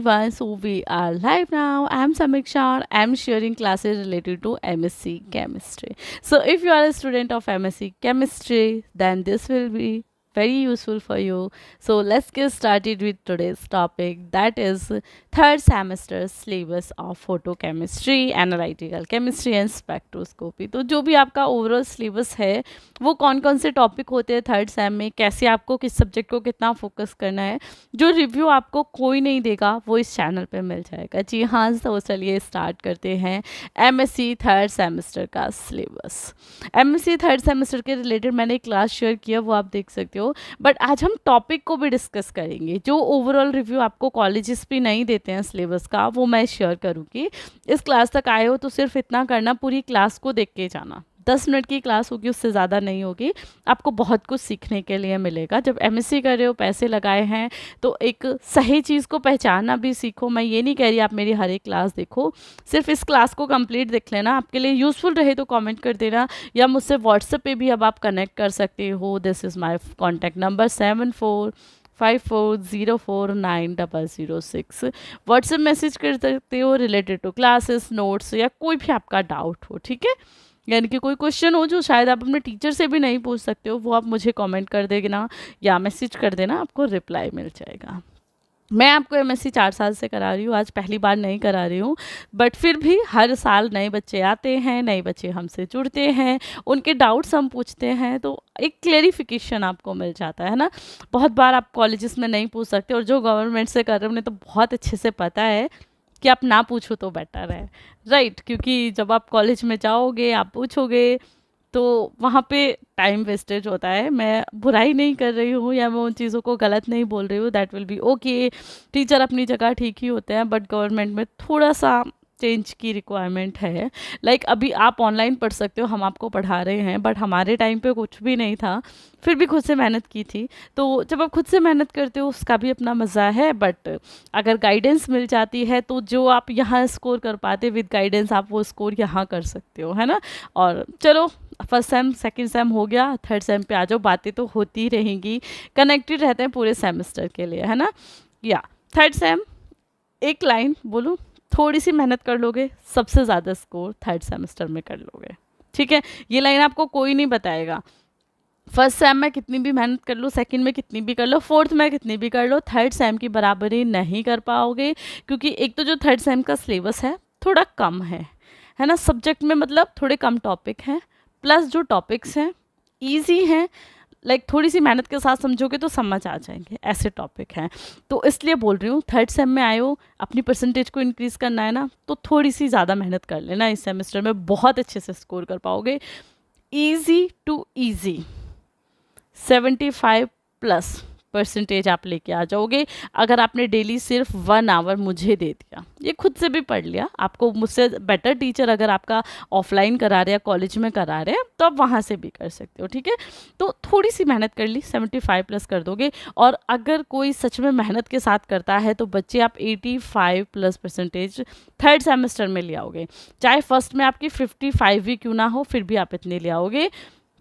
everyone, so we are live now. I'm Samiksha and I'm sharing classes related to MSc Chemistry. So if you are a student of MSc Chemistry, then this will be very useful for you. So let's get started with today's topic, that is third semester syllabus of photochemistry, analytical chemistry and spectroscopy. तो जो भी आपका overall syllabus है वो कौन कौन से topic होते हैं थर्ड सेम में, कैसे आपको किस सब्जेक्ट को कितना फोकस करना है, जो रिव्यू आपको कोई नहीं देगा वो इस चैनल पे मिल जाएगा। जी हाँ, तो चलिए स्टार्ट करते हैं एमएससी थर्ड सेमेस्टर का सिलेबस। एमएससी थर्ड सेमेस्टर के रिलेटेड मैंने एक क्लास शेयर किया, वो आप देख सकते हो। बट आज हम टॉपिक को भी डिस्कस करेंगे। जो ओवरऑल रिव्यू आपको कॉलेजेस भी नहीं देते हैं सिलेबस का, वो मैं शेयर करूँगी। इस क्लास तक आए हो तो सिर्फ इतना करना, पूरी क्लास को देख के जाना। 10 मिनट की क्लास होगी, उससे ज़्यादा नहीं होगी। आपको बहुत कुछ सीखने के लिए मिलेगा। जब एमएससी कर रहे हो, पैसे लगाए हैं, तो एक सही चीज़ को पहचानना भी सीखो। मैं ये नहीं कह रही आप मेरी हर एक क्लास देखो, सिर्फ इस क्लास को कंप्लीट देख लेना। आपके लिए यूज़फुल रहे तो कमेंट कर देना, या मुझसे व्हाट्सएप पे भी अब आप कनेक्ट कर सकते हो। This is my contact number 7454090006। WhatsApp message कर सकते हो रिलेटेड टू क्लासेस, नोट्स या कोई भी आपका डाउट हो, ठीक है। यानी कि कोई क्वेश्चन हो जो शायद आप अपने टीचर से भी नहीं पूछ सकते हो, वो आप मुझे कमेंट कर देना या मैसेज कर देना, आपको रिप्लाई मिल जाएगा। मैं आपको एमएससी 4 साल से करा रही हूँ, आज पहली बार नहीं करा रही हूँ। बट फिर भी हर साल नए बच्चे आते हैं, नए बच्चे हमसे जुड़ते हैं, उनके डाउट्स हम पूछते हैं, तो एक क्लेरिफिकेशन आपको मिल जाता है ना। बहुत बार आप कॉलेजेस में नहीं पूछ सकते, और जो गवर्नमेंट से कर रहे हैं उन्हें तो बहुत अच्छे से पता है कि आप ना पूछो तो बेटर है, राइट। क्योंकि जब आप कॉलेज में जाओगे, आप पूछोगे, तो वहाँ पे टाइम वेस्टेज होता है। मैं बुराई नहीं कर रही हूँ या मैं उन चीज़ों को गलत नहीं बोल रही हूँ, that will be okay. Teacher अपनी जगह ठीक ही होते हैं, बट गवर्नमेंट में थोड़ा सा चेंज की रिक्वायरमेंट है। लाइक अभी आप ऑनलाइन पढ़ सकते हो, हम आपको पढ़ा रहे हैं, बट हमारे टाइम पे कुछ भी नहीं था, फिर भी खुद से मेहनत की थी। तो जब आप खुद से मेहनत करते हो उसका भी अपना मज़ा है, बट अगर गाइडेंस मिल जाती है तो जो आप यहाँ स्कोर कर पाते विद गाइडेंस, आप वो स्कोर यहाँ कर सकते हो, है ना। और चलो, फर्स्ट सेम सेकंड सेम हो गया, थर्ड सेम पे आ जाओ। बातें तो होती ही रहेंगी, कनेक्टेड रहते हैं पूरे सेमेस्टर के लिए, है ना। या थर्ड सेम, एक लाइन बोलूँ, थोड़ी सी मेहनत कर लोगे, सबसे ज़्यादा स्कोर थर्ड सेमेस्टर में कर लोगे, ठीक है। ये लाइन आपको कोई नहीं बताएगा। फर्स्ट सेम में कितनी भी मेहनत कर लो, सेकंड में कितनी भी कर लो, फोर्थ में कितनी भी कर लो, थर्ड सेम की बराबरी नहीं कर पाओगे। क्योंकि एक तो जो थर्ड सेम का सिलेबस है थोड़ा कम है ना। सब्जेक्ट में मतलब थोड़े कम टॉपिक हैं, प्लस जो टॉपिक्स हैं ईजी हैं। लाइक थोड़ी सी मेहनत के साथ समझोगे तो समझ आ जाएंगे, ऐसे टॉपिक हैं। तो इसलिए बोल रही हूँ, थर्ड सेम में आए हो, अपनी परसेंटेज को इंक्रीज़ करना है ना, तो थोड़ी सी ज़्यादा मेहनत कर लेना। इस सेमेस्टर में बहुत अच्छे से स्कोर कर पाओगे। ईजी टू ईजी 75+ % आप लेके आ जाओगे, अगर आपने डेली सिर्फ 1 आवर मुझे दे दिया। ये खुद से भी पढ़ लिया, आपको मुझसे बेटर टीचर अगर आपका ऑफलाइन करा रहे या कॉलेज में करा रहे हैं तो आप वहाँ से भी कर सकते हो, ठीक है। तो थोड़ी सी मेहनत कर ली, 75+ कर दोगे। और अगर कोई सच में मेहनत के साथ करता है तो बच्चे आप 85+ % थर्ड सेमेस्टर में ले आओगे। चाहे फर्स्ट में आपकी 55 भी क्यों ना हो, फिर भी आप इतने ले आओगे।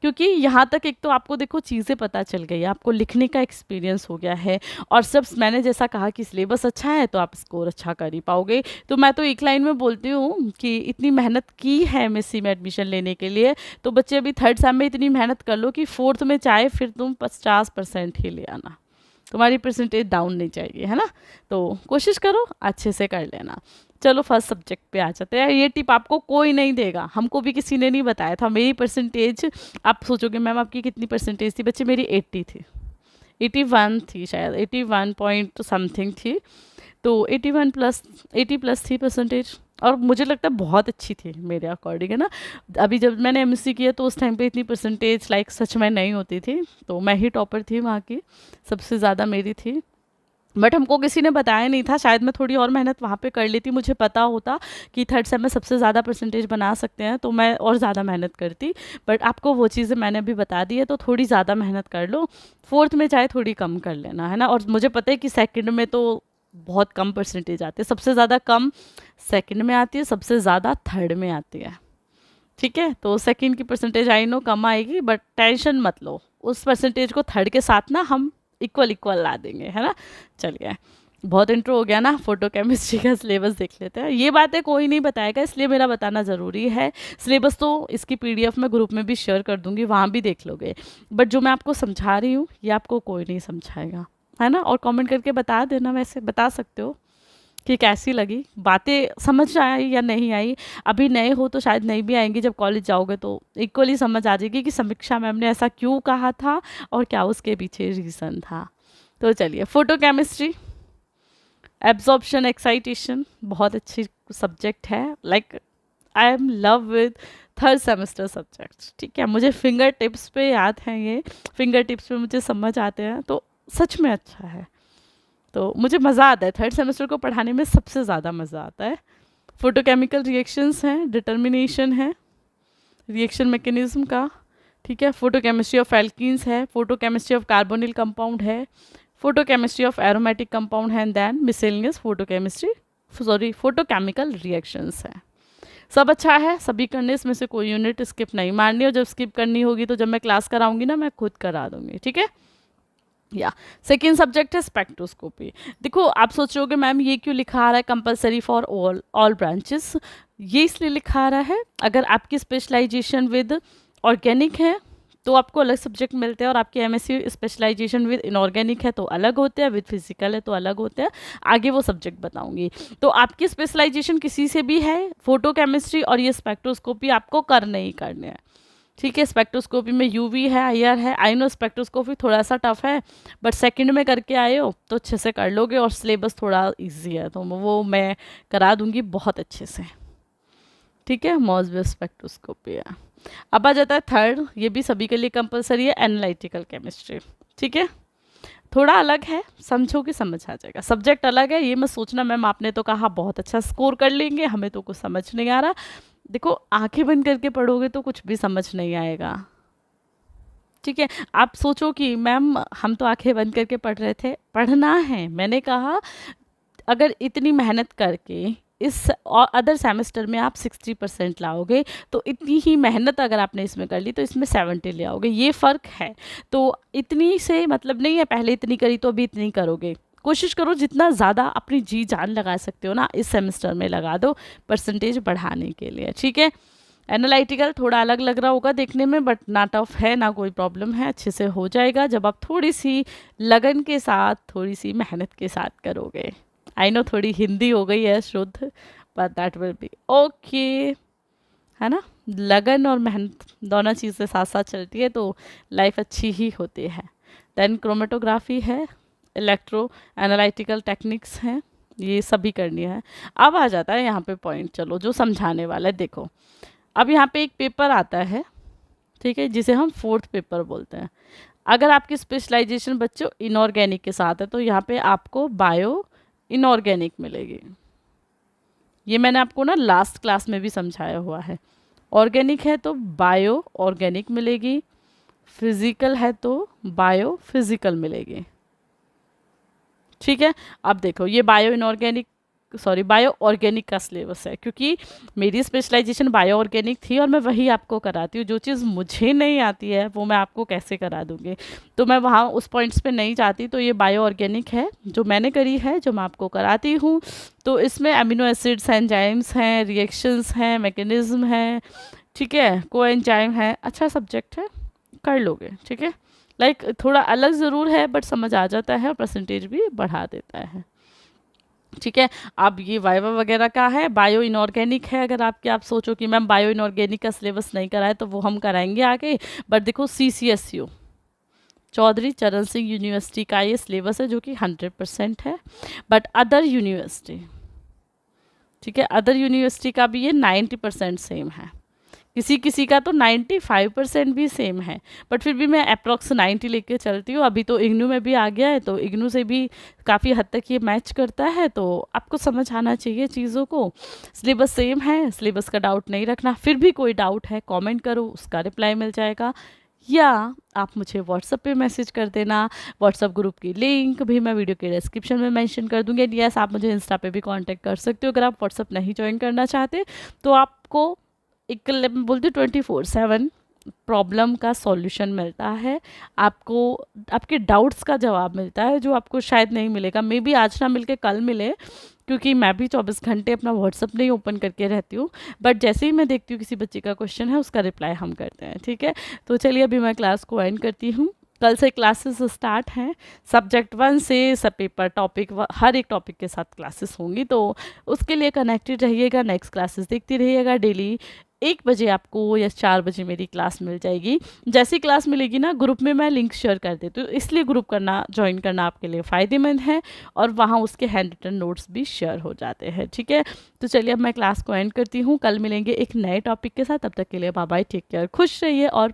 क्योंकि यहाँ तक एक तो आपको देखो चीज़ें पता चल गई, आपको लिखने का एक्सपीरियंस हो गया है, और सब मैंने जैसा कहा कि सिलेबस अच्छा है तो आप स्कोर अच्छा कर ही पाओगे। तो मैं तो एक लाइन में बोलती हूँ कि इतनी मेहनत की है एमएससी में एडमिशन लेने के लिए, तो बच्चे अभी थर्ड सेम में इतनी मेहनत कर लो कि फोर्थ में चाहे फिर तुम 50% ही ले आना, तुम्हारी परसेंटेज डाउन नहीं चाहिए, है ना। तो कोशिश करो, अच्छे से कर लेना। चलो फर्स्ट सब्जेक्ट पे आ जाते हैं। ये टिप आपको कोई नहीं देगा, हमको भी किसी ने नहीं बताया था। मेरी परसेंटेज, आप सोचोगे मैम आपकी कितनी परसेंटेज थी, बच्चे मेरी 80 थी, 81 थी शायद, 81 पॉइंट समथिंग थी। तो 80+ थी परसेंटेज, और मुझे लगता है बहुत अच्छी थी मेरे अकॉर्डिंग, है ना। अभी जब मैंने एमएससी किया तो उस टाइम पे इतनी परसेंटेज लाइक सच में नहीं होती थी, तो मैं ही टॉपर थी वहाँ की, सबसे ज़्यादा मेरी थी। बट हमको किसी ने बताया नहीं था, शायद मैं थोड़ी और मेहनत वहाँ पे कर लेती, मुझे पता होता कि थर्ड सेम में सबसे ज़्यादा परसेंटेज बना सकते हैं तो मैं और ज़्यादा मेहनत करती। बट आपको वो चीज़ें मैंने अभी बता दी है, तो थोड़ी ज़्यादा मेहनत कर लो, फोर्थ में चाहे थोड़ी कम कर लेना, है ना। और मुझे पता है कि सेकंड में तो बहुत कम परसेंटेज आती है, सबसे ज़्यादा कम सेकंड में आती है, सबसे ज़्यादा थर्ड में आती है, ठीक है। तो सेकंड की परसेंटेज आई नो कम आएगी, बट टेंशन मत लो, उस परसेंटेज को थर्ड के साथ ना हम इक्वल ला देंगे, है ना। चलिए बहुत इंट्रो हो गया ना, फोटो केमिस्ट्री का सिलेबस देख लेते हैं। ये बातें कोई नहीं बताएगा, इसलिए मेरा बताना ज़रूरी है। सिलेबस तो इसकी पीडीएफ में ग्रुप में भी शेयर कर दूंगी, वहाँ भी देख लोगे, बट जो मैं आपको समझा रही हूँ ये आपको कोई नहीं समझाएगा, है ना। और कमेंट करके बता देना, वैसे बता सकते हो कि कैसी लगी, बातें समझ आई या नहीं आई। अभी नए हो तो शायद नहीं भी आएंगी, जब कॉलेज जाओगे तो इक्वली समझ आ जाएगी कि समीक्षा मैम ने ऐसा क्यों कहा था और क्या उसके पीछे रीज़न था। तो चलिए, फोटो केमिस्ट्री, एब्जॉर्प्शन एक्साइटेशन, बहुत अच्छी सब्जेक्ट है। Like I am love with third semester subjects, ठीक है। मुझे फिंगर टिप्स पे याद हैं, ये फिंगर टिप्स पे मुझे समझ आते हैं, तो सच में अच्छा है। तो मुझे मज़ा आता है, थर्ड सेमेस्टर को पढ़ाने में सबसे ज़्यादा मज़ा आता है। फोटोकेमिकल रिएक्शंस हैं, डिटर्मिनेशन है रिएक्शन मैकेनिज्म का, ठीक है। फोटोकेमिस्ट्री ऑफ एल्कीन्स है, फोटोकेमिस्ट्री ऑफ कार्बोनिल कंपाउंड है, फोटोकेमिस्ट्री ऑफ एरोमेटिक कंपाउंड है, and then miscellaneous photochemical reactions है। सब अच्छा है, सभी करने, इसमें से कोई यूनिट स्किप नहीं मारनी, और जब स्किप करनी होगी तो जब मैं क्लास कराऊंगी ना, मैं खुद करा दूंगी, ठीक है। या सेकेंड सब्जेक्ट है स्पेक्ट्रोस्कोपी। देखो आप सोच रहे हो कि मैम ये क्यों लिखा आ रहा है कंपलसरी फॉर ऑल ब्रांचेस, ये इसलिए लिखा आ रहा है, अगर आपकी स्पेशलाइजेशन विद ऑर्गेनिक है तो आपको अलग सब्जेक्ट मिलते हैं, और आपके एमएससी स्पेशलाइजेशन विद इनऑर्गेनिक है तो अलग होते हैं, विद फिजिकल है तो अलग होते हैं। आगे वो सब्जेक्ट बताऊंगी। तो आपकी स्पेशलाइजेशन किसी से भी है, फोटो केमिस्ट्री और ये स्पेक्ट्रोस्कोपी आपको करने ही करने हैं, ठीक है। स्पेक्ट्रोस्कोपी में यूवी है, आईआर है। आई नो स्पेक्ट्रोस्कोपी थोड़ा सा टफ है, बट सेकंड में करके आए हो तो अच्छे से कर लोगे, और सिलेबस थोड़ा इजी है, तो वो मैं करा दूंगी बहुत अच्छे से, ठीक है। मॉसबे स्पेक्ट्रोस्कोपी है। अब आ जाता है थर्ड, ये भी सभी के लिए कंपलसरी है, एनालिटिकल केमिस्ट्री, ठीक है। थोड़ा अलग है, समझो कि समझ आ जाएगा। सब्जेक्ट अलग है, ये मत सोचना मैम आपने तो कहा बहुत अच्छा स्कोर कर लेंगे, हमें तो कुछ समझ नहीं आ रहा। देखो आंखें बंद करके पढ़ोगे तो कुछ भी समझ नहीं आएगा, ठीक है। आप सोचो कि मैम हम तो आंखें बंद करके पढ़ रहे थे, पढ़ना है। मैंने कहा अगर इतनी मेहनत करके इस और अदर सेमेस्टर में आप 60% लाओगे, तो इतनी ही मेहनत अगर आपने इसमें कर ली तो इसमें 70 ले आओगे, ये फ़र्क है। तो इतनी से मतलब नहीं है पहले इतनी करी तो अभी इतनी करोगे। कोशिश करो जितना ज़्यादा अपनी जी जान लगा सकते हो ना, इस सेमेस्टर में लगा दो परसेंटेज बढ़ाने के लिए, ठीक है। एनालिटिकल थोड़ा अलग लग रहा होगा देखने में, बट ना टफ है ना कोई प्रॉब्लम है, अच्छे से हो जाएगा जब आप थोड़ी सी लगन के साथ, थोड़ी सी मेहनत के साथ करोगे। आई नो थोड़ी हिंदी हो गई है शुद्ध, but that will be okay, है ना। लगन और मेहनत दोनों चीज़ें साथ साथ चलती है तो लाइफ अच्छी ही होती है। देन क्रोमेटोग्राफी है, इलेक्ट्रो एनालिटिकल टेक्निक्स हैं, ये सभी करनी है। अब आ जाता है यहाँ पे पॉइंट, चलो जो समझाने वाला है। देखो अब यहाँ पे एक पेपर आता है, ठीक है, जिसे हम फोर्थ पेपर बोलते हैं। अगर आपकी स्पेशलाइजेशन बच्चों इनऑर्गेनिक के साथ है तो यहाँ पे आपको बायो इनऑर्गेनिक मिलेगी। ये मैंने आपको ना लास्ट क्लास में भी समझाया हुआ है। ऑर्गेनिक है तो बायो ऑर्गेनिक मिलेगी, फिजिकल है तो बायो फिजिकल मिलेगी, ठीक है। अब देखो ये बायो ऑर्गेनिक का सिलेबस है, क्योंकि मेरी स्पेशलाइजेशन बायो ऑर्गेनिक थी और मैं वही आपको कराती हूँ। जो चीज़ मुझे नहीं आती है वो मैं आपको कैसे करा दूँगी, तो मैं वहाँ उस पॉइंट्स पे नहीं जाती। तो ये बायो ऑर्गेनिक है जो मैंने करी है, जो मैं आपको कराती हूँ। तो इसमें अमीनो एसिड्स हैं, एंजाइम्स हैं, रिएक्शंस हैं, मैकेनिज्म है, ठीक है, को एंजाइम है। अच्छा सब्जेक्ट है, कर लोगे, ठीक है। लाइक थोड़ा अलग ज़रूर है बट समझ आ जाता है और परसेंटेज भी बढ़ा देता है, ठीक है। अब ये वाइवा वगैरह का है, बायो इनऑर्गेनिक है। अगर आप सोचो कि मैम बायो इनऑर्गेनिक का सिलेबस नहीं कराए तो वो हम कराएंगे आगे, बट देखो CCSU चौधरी चरण सिंह यूनिवर्सिटी का ये सिलेबस है जो कि 100% है। बट अदर यूनिवर्सिटी, ठीक है, अदर यूनिवर्सिटी का भी ये 90% सेम है। किसी किसी का तो 95% भी सेम है, बट फिर भी मैं अप्रॉक्स 90 लेके चलती हूँ। अभी तो इग्नू में भी आ गया है, तो इग्नू से भी काफ़ी हद तक ये मैच करता है, तो आपको समझ आना चाहिए चीज़ों को। सिलेबस सेम है, सिलेबस का डाउट नहीं रखना। फिर भी कोई डाउट है कमेंट करो, उसका रिप्लाई मिल जाएगा, या आप मुझे व्हाट्सएप पे मैसेज कर देना। व्हाट्सएप ग्रुप की लिंक भी मैं वीडियो के डिस्क्रिप्शन में मेंशन कर दूँगी। एंड यस, आप मुझे इंस्टा पे भी कांटेक्ट कर सकते हो। अगर आप व्हाट्सएप नहीं ज्वाइन करना चाहते तो आपको एक बोलती 24/7 प्रॉब्लम का सॉल्यूशन मिलता है, आपको आपके डाउट्स का जवाब मिलता है जो आपको शायद नहीं मिलेगा, मे बी आज ना मिलके कल मिले, क्योंकि मैं भी 24 घंटे अपना व्हाट्सअप नहीं ओपन करके रहती हूँ, बट जैसे ही मैं देखती हूँ किसी बच्चे का क्वेश्चन है उसका रिप्लाई हम करते हैं, ठीक है। तो चलिए अभी मैं क्लास को एंड करती हूँ। कल से क्लासेस स्टार्ट हैं, सब्जेक्ट 1 से सब पेपर टॉपिक हर एक टॉपिक के साथ क्लासेस होंगी, तो उसके लिए कनेक्टेड रहिएगा, नेक्स्ट क्लासेस देखती रहिएगा। डेली 1 बजे आपको या 4 बजे मेरी क्लास मिल जाएगी। जैसी क्लास मिलेगी ना, ग्रुप में मैं लिंक शेयर कर देती हूँ, इसलिए ग्रुप करना ज्वाइन करना आपके लिए फ़ायदेमंद है, और वहाँ उसके हैंड रिटन नोट्स भी शेयर हो जाते हैं, ठीक है। तो चलिए अब मैं क्लास को एंड करती हूँ, कल मिलेंगे एक नए टॉपिक के साथ, तब तक के लिए बाय बाय, टेक केयर, खुश रहिए और